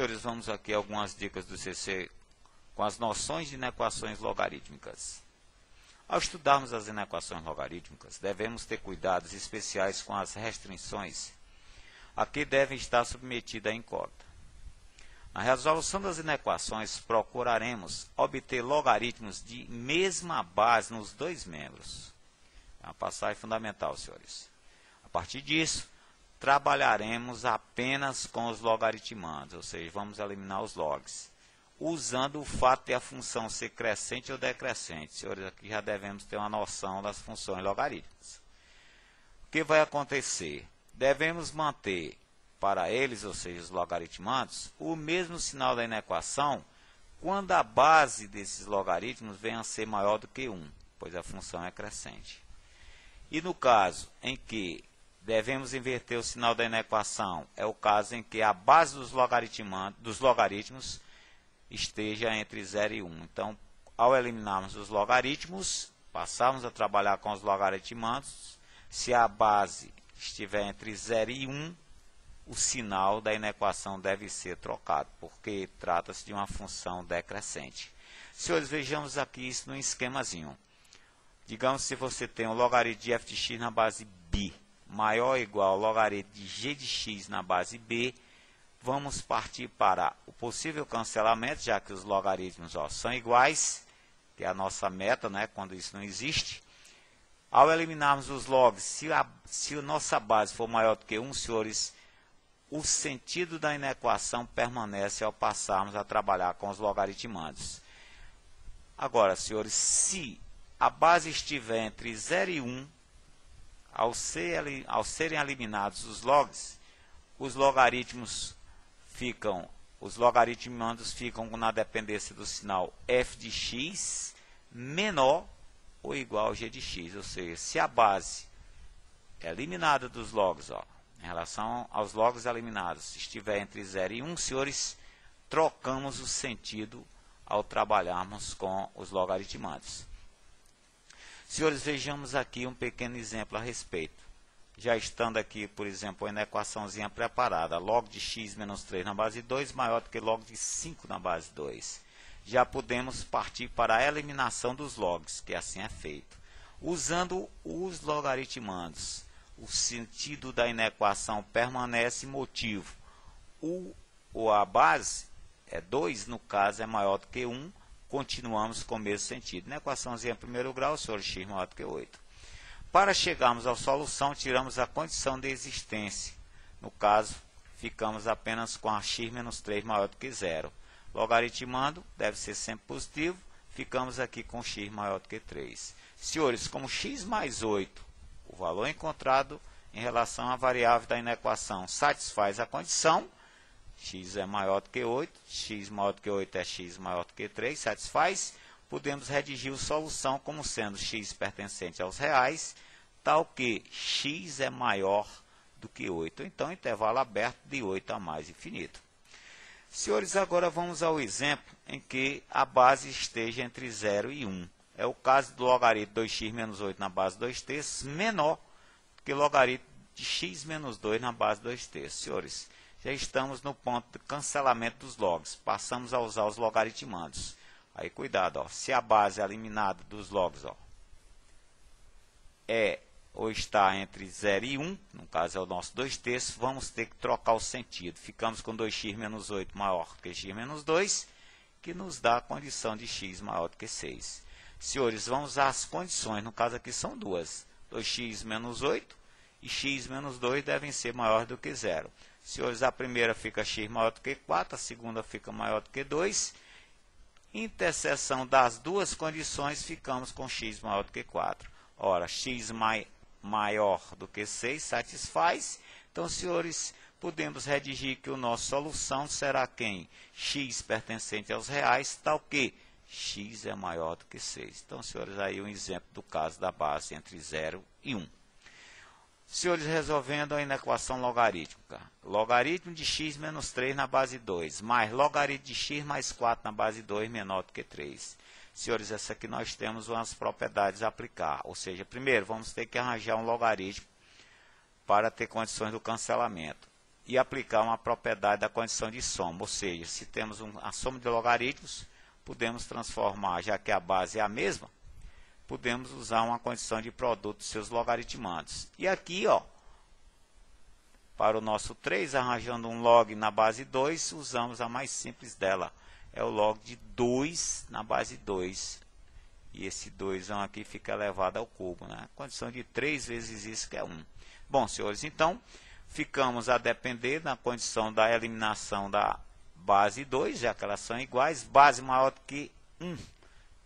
Senhores, vamos aqui a algumas dicas do CC com as noções de inequações logarítmicas. Ao estudarmos as inequações logarítmicas, devemos ter cuidados especiais com as restrições a que devem estar submetidas a incógnita. Na resolução das inequações, procuraremos obter logaritmos de mesma base nos dois membros. É uma passagem fundamental, senhores. A partir disso, trabalharemos apenas com os logaritmandos, ou seja, vamos eliminar os logs, usando o fato de a função ser crescente ou decrescente. Senhores, aqui já devemos ter uma noção das funções logarítmicas. O que vai acontecer? Devemos manter para eles, ou seja, os logaritmandos, o mesmo sinal da inequação quando a base desses logaritmos venha a ser maior do que 1, pois a função é crescente. E no caso em que devemos inverter o sinal da inequação, é o caso em que a base dos logaritmos esteja entre 0 e 1. Então, ao eliminarmos os logaritmos, passarmos a trabalhar com os logaritmandos. Se a base estiver entre 0 e 1, o sinal da inequação deve ser trocado, porque trata-se de uma função decrescente. Senhores, vejamos aqui isso num esquemazinho. Digamos se você tem o logaritmo de f de x na base b maior ou igual ao logaritmo de g de x na base b, vamos partir para o possível cancelamento, já que os logaritmos são iguais, que é a nossa meta, né, quando isso não existe. Ao eliminarmos os logs, se a nossa base for maior do que 1, senhores, o sentido da inequação permanece ao passarmos a trabalhar com os logaritmandos. Agora, senhores, se a base estiver entre 0 e 1, ao serem eliminados os logs, os logaritmandos ficam na dependência do sinal f de x menor ou igual ao g de x. Ou seja, se a base eliminada dos logs, em relação aos logs eliminados, estiver entre 0 e 1, senhores, trocamos o sentido ao trabalharmos com os logaritmandos. Senhores, vejamos aqui um pequeno exemplo a respeito. Já estando aqui, por exemplo, uma equaçãozinha preparada, log de x menos 3 na base 2 maior do que log de 5 na base 2. Já podemos partir para a eliminação dos logs, que assim é feito. Usando os logaritmandos, o sentido da inequação permanece motivo. A base é 2, no caso é maior do que 1, continuamos com o mesmo sentido. Na equaçãozinha em primeiro grau, senhor, x maior do que 8. Para chegarmos à solução, tiramos a condição de existência. No caso, ficamos apenas com a x menos 3 maior do que 0. Logaritmando deve ser sempre positivo, ficamos aqui com x maior do que 3. Senhores, como x mais 8, o valor encontrado em relação à variável da inequação satisfaz a condição, x é maior do que 8, x maior do que 8 é x maior do que 3, satisfaz, podemos redigir a solução como sendo x pertencente aos reais, tal que x é maior do que 8. Então, intervalo aberto de 8 a mais infinito. Senhores, agora vamos ao exemplo em que a base esteja entre 0 e 1. É o caso do logaritmo 2x menos 8 na base 2/3 menor do que o logaritmo de x menos 2 na base 2/3. Senhores, já estamos no ponto de cancelamento dos logs. Passamos a usar os logaritmandos. Aí, cuidado, se a base eliminada dos logs é ou está entre 0 e 1, no caso é o nosso 2/3, vamos ter que trocar o sentido. Ficamos com 2x menos 8 maior do que x menos 2, que nos dá a condição de x maior do que 6. Senhores, vamos às condições, no caso aqui são duas. 2x menos 8 e x menos 2 devem ser maior do que 0. Senhores, a primeira fica x maior do que 4, a segunda fica maior do que 2. Interseção das duas condições, ficamos com x maior do que 4. Ora, x maior do que 6 satisfaz. Então, senhores, podemos redigir que a nossa solução será quem? X pertencente aos reais, tal que x é maior do que 6. Então, senhores, aí um exemplo do caso da base entre 0 e 1. Senhores, resolvendo a inequação logarítmica. Logaritmo de x menos 3 na base 2, mais logaritmo de x mais 4 na base 2 menor do que 3. Senhores, essa aqui nós temos umas propriedades a aplicar. Ou seja, primeiro vamos ter que arranjar um logaritmo para ter condições do cancelamento. e aplicar uma propriedade da condição de soma, ou seja, se temos a soma de logaritmos, podemos transformar, já que a base é a mesma, podemos usar uma condição de produto de seus logaritmandos. E aqui, ó, para o nosso 3, arranjando um log na base 2, usamos a mais simples dela, é o log de 2 na base 2. E esse 2 aqui fica elevado ao cubo, né? Condição de 3 vezes isso, que é 1. Bom, senhores, então, ficamos a depender da condição da eliminação da base 2, já que elas são iguais, base maior do que 1.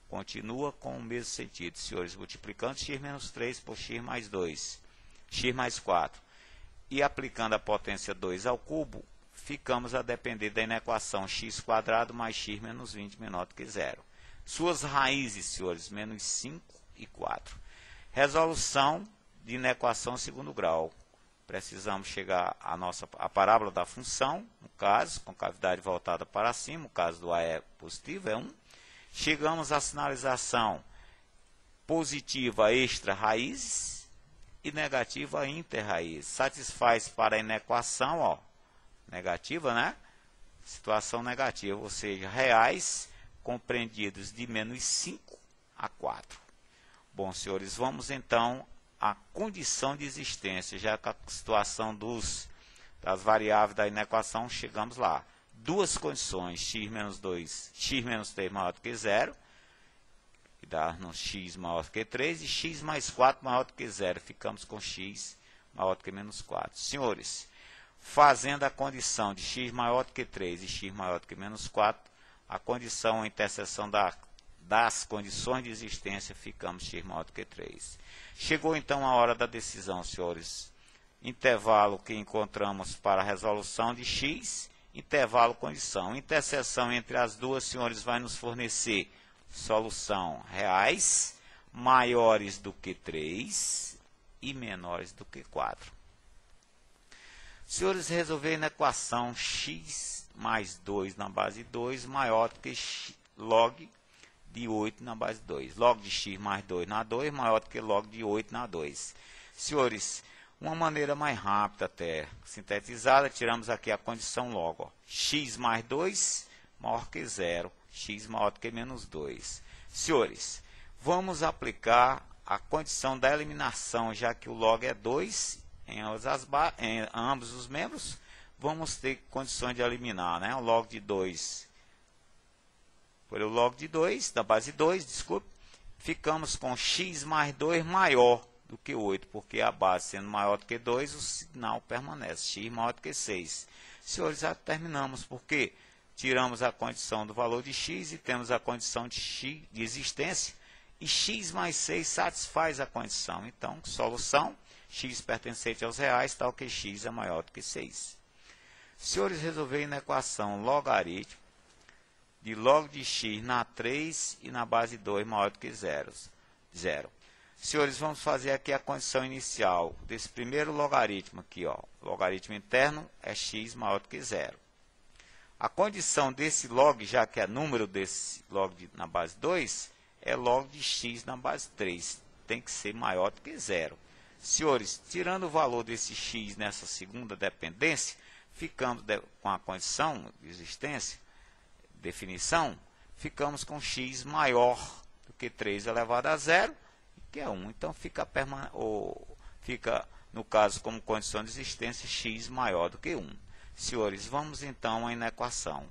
Continua com o mesmo sentido, senhores, multiplicando x menos 3 por x mais 2, x mais 4. E aplicando a potência 2 ao cubo, ficamos a depender da inequação x² mais x menos 20 menor do que 0. Suas raízes, senhores, menos 5 e 4. Resolução de inequação segundo grau. Precisamos chegar à parábola da função, no caso, com cavidade voltada para cima, o caso do A é positivo, é 1. Chegamos à sinalização positiva extra raízes e negativa inter raízes. Satisfaz para a inequação, ó, negativa, né? Situação negativa, ou seja, reais compreendidos de menos 5 a 4. Bom, senhores, vamos então à condição de existência, já que a situação das variáveis da inequação, chegamos lá. Duas condições, x menos 2, x menos 3 maior do que 0, que dá-nos x maior do que 3, e x mais 4 maior do que 0, ficamos com x maior do que menos 4. Senhores, fazendo a condição de x maior do que 3 e x maior do que menos 4, a condição, a interseção das condições de existência, ficamos x maior do que 3. Chegou então a hora da decisão, senhores. Intervalo que encontramos para a resolução de x, intervalo condição. Interseção entre as duas, senhores, vai nos fornecer solução reais maiores do que 3 e menores do que 4. Senhores, resolver na equação x mais 2 na base 2 maior do que log de 8 na base 2. Log de x mais 2 na 2 maior do que log de 8 na 2. Senhores, uma maneira mais rápida até sintetizada, tiramos aqui a condição logo. Ó. X mais 2 maior que 0, x maior do que menos 2. Senhores, vamos aplicar a condição da eliminação, já que o log é 2 em ambos os membros. Vamos ter condições de eliminar, né? O log de 2, pelo log de 2, da base 2, desculpe, ficamos com x mais 2 maior do que 8, porque a base sendo maior do que 2, o sinal permanece, x maior do que 6. Senhores, já terminamos, porque tiramos a condição do valor de x e temos a condição de x de existência, e x mais 6 satisfaz a condição. Então, solução, x pertencente aos reais, tal que x é maior do que 6. Senhores, resolver na equação logaritmo de log de x na 3 e na base 2 maior do que 0. Senhores, vamos fazer aqui a condição inicial desse primeiro logaritmo aqui, ó. Logaritmo interno é x maior do que 0. A condição desse log, já que é número desse log na base 2, é log de x na base 3. Tem que ser maior do que 0. Senhores, tirando o valor desse x nessa segunda dependência, ficamos com a condição de existência, definição, ficamos com x maior do que 3 elevado a 0, que é 1. Então, fica, no caso, como condição de existência, x maior do que 1. Senhores, vamos então à inequação.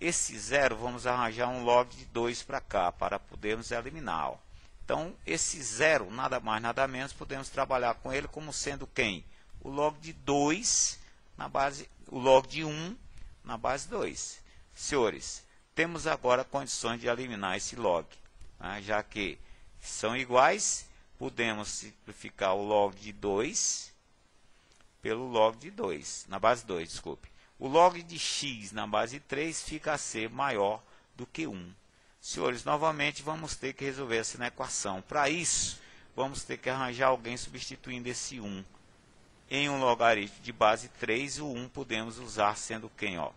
Esse 0, vamos arranjar um log de 2 para cá, para podermos eliminar. Ó. Então, esse 0, nada mais, nada menos, podemos trabalhar com ele como sendo quem? O log de 2 na base, o log de 1 na base 2. Senhores, temos agora condições de eliminar esse log. Né? Já que são iguais, podemos simplificar o log de 2 pelo log de 2, na base 2, desculpe. O log de x na base 3 fica a ser maior do que 1. Senhores, novamente vamos ter que resolver essa equação. Para isso, vamos ter que arranjar alguém substituindo esse 1. Em um logaritmo de base 3, o 1 podemos usar sendo quem? Ó?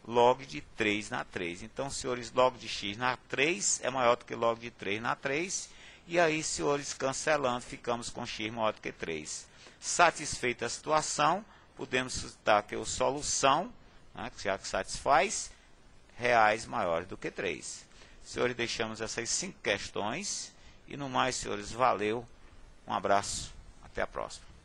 Log de 3 na 3. Então, senhores, log de x na 3 é maior do que log de 3 na 3. E aí, senhores, cancelando, ficamos com x maior do que 3. Satisfeita a situação, podemos citar que a solução, né, já que satisfaz, reais maiores do que 3. Senhores, deixamos essas 5 questões. E no mais, senhores, valeu. Um abraço. Até a próxima.